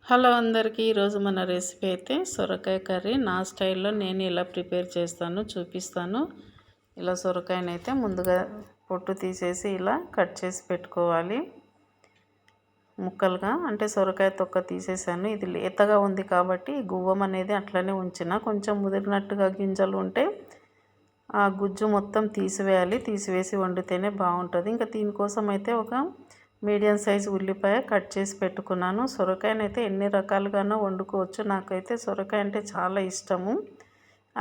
Hello అందరికీ ఈరోజు మన రెసిపీ అయితే సొరకాయ కర్రీ నా స్టైల్లో నేను ఎలా ప్రిపేర్ చేస్తానో చూపిస్తాను. ఇలా సొరకాయని అయితే ముందుగా పొట్టు తీసేసి ఇలా కట్ చేసి పెట్టుకోవాలి ముక్కలుగా. అంటే సొరకాయ తొక్క తీసేసాను. ఇది లేతగా ఉంది కాబట్టి గువ్వం అనేది అట్లనే ఉంచిన. కొంచెం ముదిరినట్టుగా గింజలు ఉంటే ఆ గుజ్జు మొత్తం తీసివేయాలి. తీసివేసి వండితేనే బాగుంటుంది. ఇంకా దీనికోసం అయితే ఒక మీడియం సైజు ఉల్లిపాయ కట్ చేసి పెట్టుకున్నాను. సొరకాయనైతే ఎన్ని రకాలుగానో వండుకోవచ్చు. నాకైతే సొరకాయ అంటే చాలా ఇష్టము.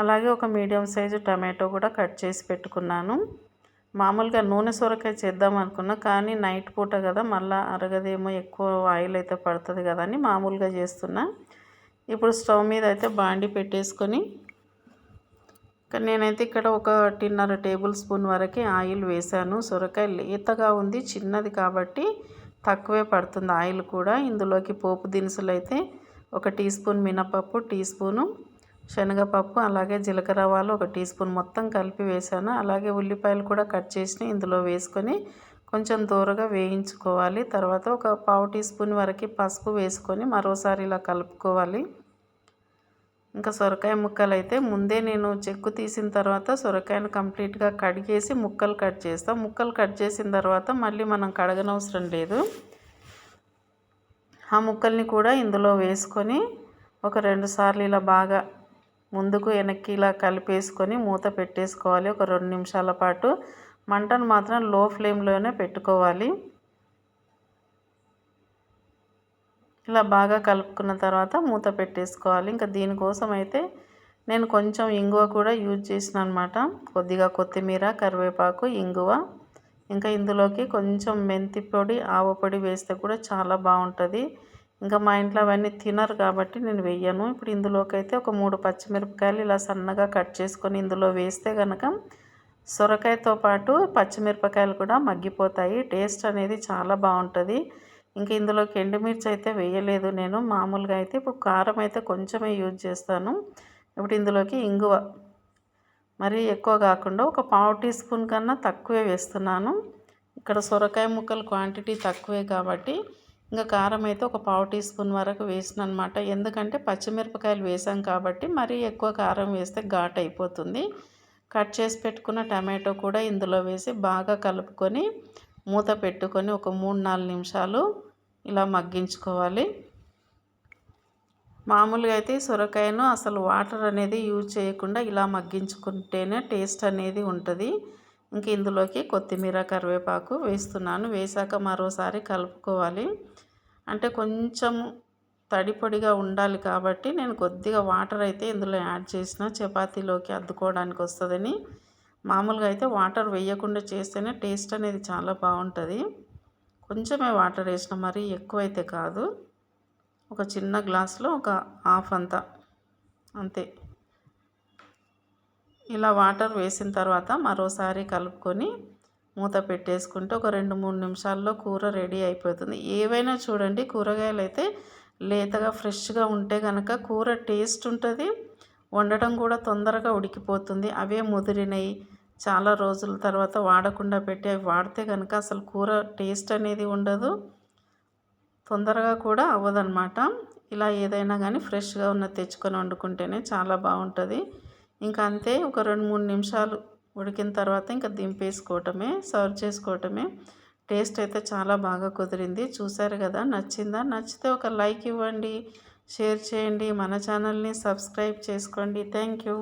అలాగే ఒక మీడియం సైజు టమాటో కూడా కట్ చేసి పెట్టుకున్నాను. మామూలుగా నూనె సొరకాయ చేద్దాం అనుకున్నా, కానీ నైట్ పూట కదా మళ్ళీ అరగదేమో, ఎక్కువ ఆయిల్ అయితే పడుతుంది కదా అని మామూలుగా చేస్తున్నా. ఇప్పుడు స్టవ్ మీద అయితే బాండి పెట్టేసుకొని నేనైతే ఇక్కడ 1.5 టేబుల్ స్పూన్ వరకు ఆయిల్ వేసాను. సొరకాయ లేతగా ఉంది, చిన్నది కాబట్టి తక్కువే పడుతుంది ఆయిల్ కూడా. ఇందులోకి పోపు దినుసులు అయితే 1 టీ స్పూన్ మినపప్పు, టీ స్పూను శనగపప్పు, అలాగే జీలకర్ర ఆవాలు 1 టీ స్పూన్ మొత్తం కలిపి వేసాను. అలాగే ఉల్లిపాయలు కూడా కట్ చేసి ఇందులో వేసుకొని కొంచెం దూరగా వేయించుకోవాలి. తర్వాత 1/4 టీ స్పూన్ వరకు పసుపు వేసుకొని మరోసారి ఇలా కలుపుకోవాలి. ఇంకా సొరకాయ ముక్కలు అయితే ముందే నేను చెక్కు తీసిన తర్వాత సొరకాయను కంప్లీట్గా కడిగేసి ముక్కలు కట్ చేస్తాం. ముక్కలు కట్ చేసిన తర్వాత మళ్ళీ మనం కడగనవసరం లేదు. ఆ ముక్కల్ని కూడా ఇందులో వేసుకొని ఒక 2 సార్లు ఇలా బాగా ముందుకు వెనక్కి ఇలా కలిపేసుకొని మూత పెట్టేసుకోవాలి. ఒక 2 నిమిషాల పాటు మంటను మాత్రం లో ఫ్లేమ్లోనే పెట్టుకోవాలి. ఇలా బాగా కలుపుకున్న తర్వాత మూత పెట్టేసుకోవాలి. ఇంకా దీనికోసం అయితే నేను కొంచెం ఇంగువ కూడా యూజ్ చేసిన అనమాట. కొద్దిగా కొత్తిమీర, కరివేపాకు, ఇంగువ, ఇంకా ఇందులోకి కొంచెం మెంతి పొడి, ఆవ పొడి వేస్తే కూడా చాలా బాగుంటుంది. ఇంకా మా ఇంట్లో అవన్నీ తినరు కాబట్టి నేను వెయ్యను. ఇప్పుడు ఇందులోకి అయితే ఒక 3 పచ్చిమిరపకాయలు ఇలా సన్నగా కట్ చేసుకొని ఇందులో వేస్తే కనుక సొరకాయతో పాటు పచ్చిమిరపకాయలు కూడా మగ్గిపోతాయి. టేస్ట్ అనేది చాలా బాగుంటుంది. ఇంకా ఇందులోకి ఎండుమిర్చి అయితే వేయలేదు నేను. మామూలుగా అయితే ఇప్పుడు కారం అయితే కొంచెమే యూజ్ చేస్తాను. ఇప్పుడు ఇందులోకి ఇంగువ మరీ ఎక్కువ కాకుండా 1/4 టీ స్పూన్ కన్నా తక్కువే వేస్తున్నాను. ఇక్కడ సొరకాయ ముక్కలు క్వాంటిటీ తక్కువే కాబట్టి ఇంకా కారం అయితే 1/4 టీ స్పూన్ వరకు వేసిన అనమాట. ఎందుకంటే పచ్చిమిరపకాయలు వేసాం కాబట్టి మరీ ఎక్కువ కారం వేస్తే ఘాట్ అయిపోతుంది. కట్ చేసి పెట్టుకున్న టమాటో కూడా ఇందులో వేసి బాగా కలుపుకొని మూత పెట్టుకొని ఒక 3-4 నిమిషాలు ఇలా మగ్గించుకోవాలి. మామూలుగా అయితే సొరకాయను అసలు వాటర్ అనేది యూజ్ చేయకుండా ఇలా మగ్గించుకుంటేనే టేస్ట్ అనేది ఉంటుంది. ఇంక ఇందులోకి కొత్తిమీర, కరివేపాకు వేస్తున్నాను. వేసాక మరోసారి కలుపుకోవాలి. అంటే కొంచెం తడి పొడిగా ఉండాలి కాబట్టి నేను కొద్దిగా వాటర్ అయితే ఇందులో యాడ్ చేసిన, చపాతీలోకి అద్దుకోవడానికి వస్తుందని. మామూలుగా అయితే వాటర్ వేయకుండా చేస్తేనే టేస్ట్ అనేది చాలా బాగుంటుంది. కొంచెమే వాటర్ వేసిన, మరీ ఎక్కువైతే కాదు. ఒక చిన్న గ్లాస్లో ఒక హాఫ్ అంతా అంతే. ఇలా వాటర్ వేసిన తర్వాత మరోసారి కలుపుకొని మూత పెట్టేసుకుంటే ఒక 2-3 నిమిషాల్లో కూర రెడీ అయిపోతుంది. ఏవైనా చూడండి, కూరగాయలు అయితే లేతగా ఫ్రెష్గా ఉంటే కనుక కూర టేస్ట్ ఉంటుంది, వండడం కూడా తొందరగా ఉడికిపోతుంది. అవే ముదిరినవి చాలా రోజుల తర్వాత వాడకుండా పెట్టి అవి వాడితే కనుక అసలు కూర టేస్ట్ అనేది ఉండదు, తొందరగా కూడా అవ్వదన్నమాట. ఇలా ఏదైనా కానీ ఫ్రెష్గా ఉన్న తెచ్చుకొని వండుకుంటేనే చాలా బాగుంటుంది. ఇంకా అంతే, ఒక 2-3 నిమిషాలు ఉడికిన తర్వాత ఇంకా దింపేసుకోవటమే, సర్వ్ చేసుకోవటమే. టేస్ట్ అయితే చాలా బాగా కుదిరింది. చూసారు కదా, నచ్చిందా? నచ్చితే ఒక లైక్ ఇవ్వండి, షేర్ చేయండి, మన ఛానల్ని సబ్స్క్రైబ్ చేసుకోండి. Thank you.